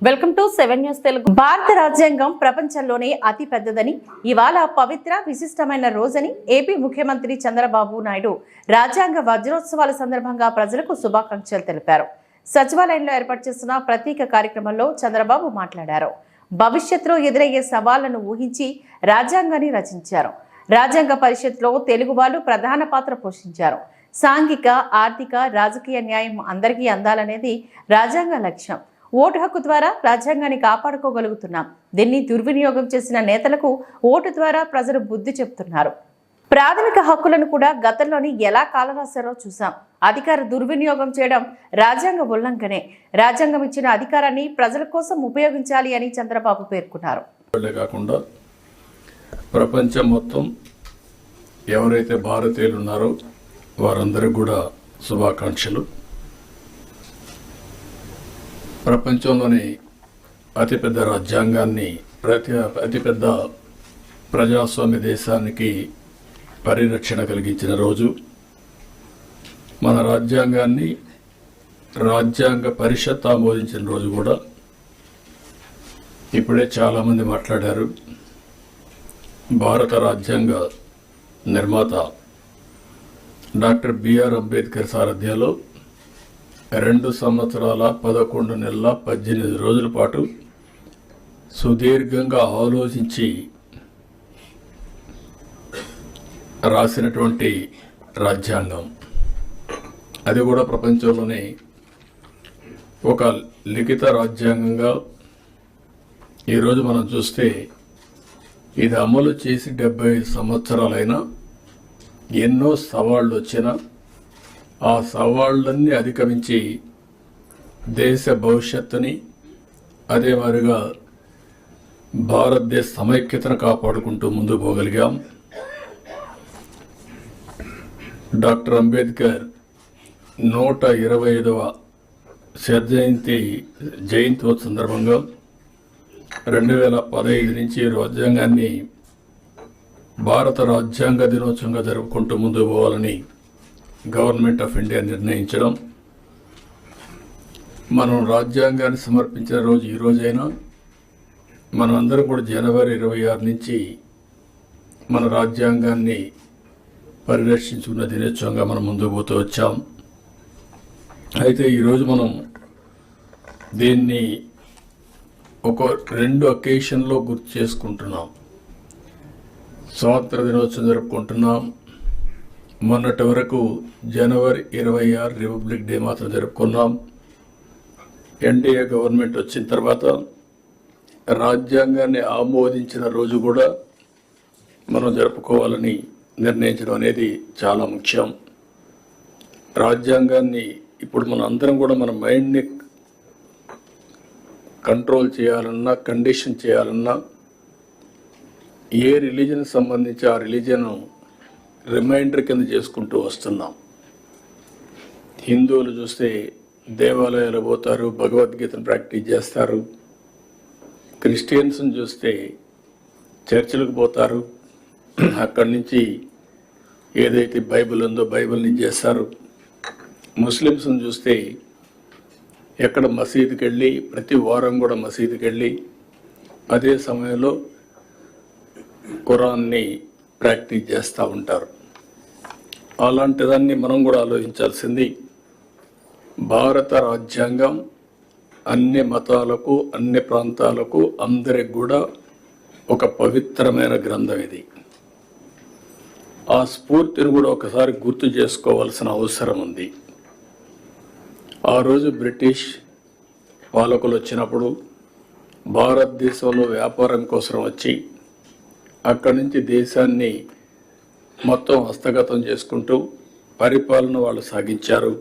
Welcome to 7 news Telugu. భారత రాజ్యాంగం ప్రపంచంలోనే అతి పెద్దదని, ఇవాళ పవిత్ర విశిష్టమైన రోజని ఏపీ ముఖ్యమంత్రి చంద్రబాబు నాయుడు రాజ్యాంగ వజ్రోత్సవాల సందర్భంగా ప్రజలకు శుభాకాంక్షలు తెలిపారు. సచివాలయంలో ఏర్పాటు చేసిన ప్రత్యేక కార్యక్రమంలో చంద్రబాబు మాట్లాడారు. భవిష్యత్తులో ఎదురయ్యే సవాళ్లను ఊహించి రాజ్యాంగాన్ని రచించారు. రాజ్యాంగ పరిషత్లో తెలుగు వాళ్ళు ప్రధాన పాత్ర పోషించారు. సాంఘిక, ఆర్థిక, రాజకీయ న్యాయం అందరికీ అందాలనేది రాజ్యాంగ లక్ష్యం. ఓటు హక్కు ద్వారా రాజ్యాంగాన్ని కాపాడుకోగలుగుతున్నాం. దీన్ని దుర్వినియోగం చేసిన నేతలకు ఓటు ద్వారా ప్రజలు బుద్ధి చెప్తున్నారు. ప్రాథమిక హక్కులను కూడా గతంలోని ఎలా కాలరాశారో చూసాం. అధికార దుర్వినియోగం చేయడం రాజ్యాంగ ఉల్లంఘనే. రాజ్యాంగం ఇచ్చిన అధికారాన్ని ప్రజల కోసం ఉపయోగించాలి అని చంద్రబాబు పేర్కొన్నారు. కాకుండా ప్రపంచం మొత్తం ఎవరైతే భారతీయులు ఉన్నారో వారందరికీ కూడా శుభాకాంక్షలు. ప్రపంచంలోని అతిపెద్ద రాజ్యాంగాన్ని, అతిపెద్ద ప్రజాస్వామ్య దేశానికి పరిరక్షణ కలిగించిన రోజు. మన రాజ్యాంగాన్ని రాజ్యాంగ పరిషత్ ఆమోదించిన రోజు కూడా. ఇప్పుడే చాలామంది మాట్లాడారు. భారత రాజ్యాంగ నిర్మాత డాక్టర్ బిఆర్ అంబేద్కర్ సారథ్యంలో 2 సంవత్సరాల 11 నెలల 18 రోజుల పాటు సుదీర్ఘంగా ఆలోచించి రాసినటువంటి రాజ్యాంగం. అది కూడా ప్రపంచంలోనే ఒక లిఖిత రాజ్యాంగంగా ఈరోజు మనం చూస్తే ఇది అమలు చేసి 75 సంవత్సరాలైనా ఎన్నో సవాళ్లు వచ్చినా ఆ సవాళ్లన్నీ అధిగమించి దేశ భవిష్యత్తుని, అదే మాదిరిగా భారతదేశ సమైక్యతను కాపాడుకుంటూ ముందుకు పోగలిగాం. డాక్టర్ అంబేద్కర్ 125వ జయంతి సందర్భంగా 2015 నుంచి రాజ్యాంగాన్ని భారత రాజ్యాంగ దినోత్సవంగా జరుపుకుంటూ ముందుకు పోవాలని గవర్నమెంట్ ఆఫ్ ఇండియా నిర్ణయించడం. మనం రాజ్యాంగాన్ని సమర్పించిన రోజు ఈ రోజైనా మనం అందరం కూడా జనవరి 26 నుంచి మన రాజ్యాంగాన్ని పరిరక్షించుకున్న దినోత్సవంగా మనం ముందుకు పోతూ వచ్చాం. అయితే ఈరోజు మనం దీన్ని ఒక 2 అకేషన్లో గుర్తు చేసుకుంటున్నాం. స్వాతంత్ర దినోత్సవం జరుపుకుంటున్నాం. మొన్నటి వరకు జనవరి 26 రిపబ్లిక్ డే మాత్రం జరుపుకున్నాం. ఎన్డీఏ గవర్నమెంట్ వచ్చిన తర్వాత రాజ్యాంగాన్ని ఆమోదించిన రోజు కూడా మనం జరుపుకోవాలని నిర్ణయించడం అనేది చాలా ముఖ్యం. రాజ్యాంగాన్ని ఇప్పుడు మన అందరం కూడా మన మైండ్ని కంట్రోల్ చేయాలన్నా, కండిషన్ చేయాలన్నా, ఏ రిలీజన్ సంబంధించి ఆ రిలీజన్ రిమైండర్ కింద చేసుకుంటూ వస్తున్నాం. హిందువులు చూస్తే దేవాలయాలు పోతారు, భగవద్గీతను ప్రాక్టీస్ చేస్తారు. క్రిస్టియన్స్ని చూస్తే చర్చిలకు పోతారు, అక్కడి నుంచి ఏదైతే బైబిల్ ఉందో బైబిల్ని చేస్తారు. ముస్లిమ్స్ని చూస్తే ఎక్కడ మసీదుకి వెళ్ళి ప్రతి వారం కూడా మసీదుకి వెళ్ళి అదే సమయంలో ఖురాన్ని ప్రాక్టీస్ చేస్తూ ఉంటారు. అలాంటిదాన్ని మనం కూడా ఆలోచించాల్సింది. భారత రాజ్యాంగం అన్ని మతాలకు, అన్ని ప్రాంతాలకు, అందరికి కూడా ఒక పవిత్రమైన గ్రంథం. ఇది ఆ స్ఫూర్తిని కూడా ఒకసారి గుర్తు చేసుకోవాల్సిన అవసరం ఉంది. ఆ రోజు బ్రిటిష్ పాలకులు వచ్చినప్పుడు భారతదేశంలో వ్యాపారం కోసం వచ్చి అక్కడి నుంచి దేశాన్ని మొత్తం హస్తగతం చేసుకుంటూ పరిపాలన వాళ్ళు సాగించారు.